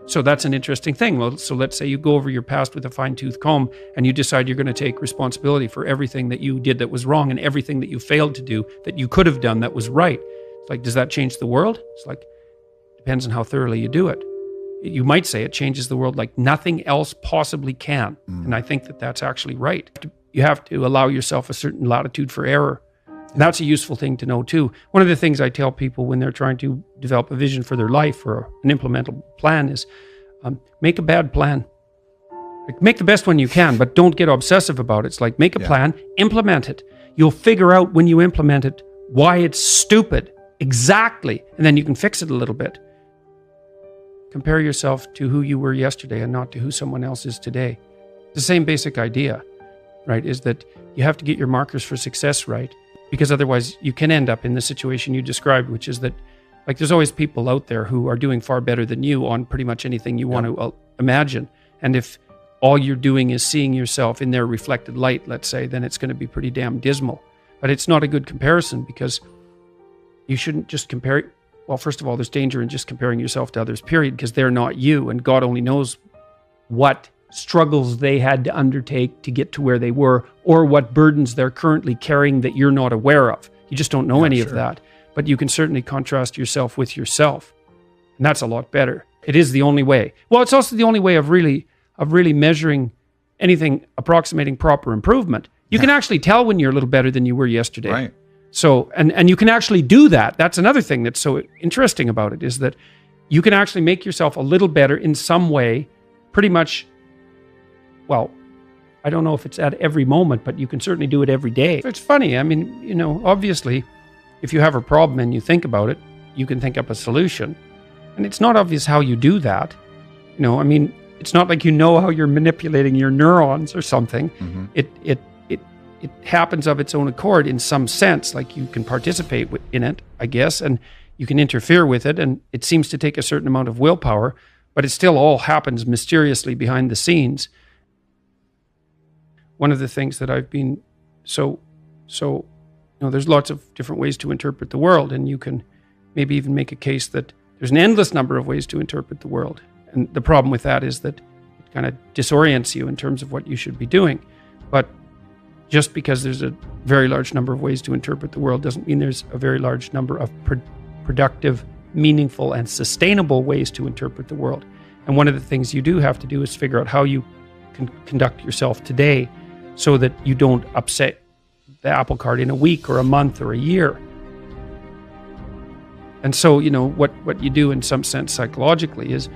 So that's an interesting thing. Well, so let's say you go over your past with a fine-tooth comb and you decide you're going to take responsibility for everything that you did that was wrong and everything that you failed to do that you could have done that was right. It's like, does that change the world? It's like, depends on how thoroughly you do it. You might say it changes the world like nothing else possibly can. And I think that that's actually right. You have to allow yourself a certain latitude for error. And that's a useful thing to know too. One of the things I tell people when they're trying to develop a vision for their life or an implementable plan is make a bad plan. Like, make the best one you can, but don't get obsessive about it. It's like, make a plan, implement it. You'll figure out when you implement it why it's stupid. Exactly. And then you can fix it a little bit. Compare yourself to who you were yesterday and not to who someone else is today. The same basic idea, right, is that you have to get your markers for success right, because otherwise you can end up in the situation you described, which is that, like, there's always people out there who are doing far better than you on pretty much anything you want to imagine. And if all you're doing is seeing yourself in their reflected light, let's say, then it's going to be pretty damn dismal. But it's not a good comparison, because you shouldn't just compare. Well, first of all, there's danger in just comparing yourself to others, period, because they're not you. And God only knows what struggles they had to undertake to get to where they were, or what burdens they're currently carrying that you're not aware of. You just don't know any of that. But you can certainly contrast yourself with yourself. And that's a lot better. It is the only way. Well, it's also the only way of really measuring anything approximating proper improvement. You can actually tell when you're a little better than you were yesterday. Right. So, and you can actually do that. That's another thing that's so interesting about it, is that you can actually make yourself a little better in some way, pretty much. Well, I don't know if it's at every moment, but you can certainly do it every day. It's funny. I mean, you know, obviously, if you have a problem and you think about it, you can think up a solution. And it's not obvious how you do that. You know, I mean, it's not like you know how you're manipulating your neurons or something. Mm-hmm. It happens of its own accord in some sense, like you can participate in it, I guess, and you can interfere with it, and it seems to take a certain amount of willpower, but it still all happens mysteriously behind the scenes. One of the things that I've been you know, there's lots of different ways to interpret the world, and you can maybe even make a case that there's an endless number of ways to interpret the world. And the problem with that is that it kind of disorients you in terms of what you should be doing. But just because there's a very large number of ways to interpret the world doesn't mean there's a very large number of productive, meaningful, and sustainable ways to interpret the world. And one of the things you do have to do is figure out how you can conduct yourself today so that you don't upset the apple cart in a week or a month or a year. And so, you know, what you do in some sense psychologically is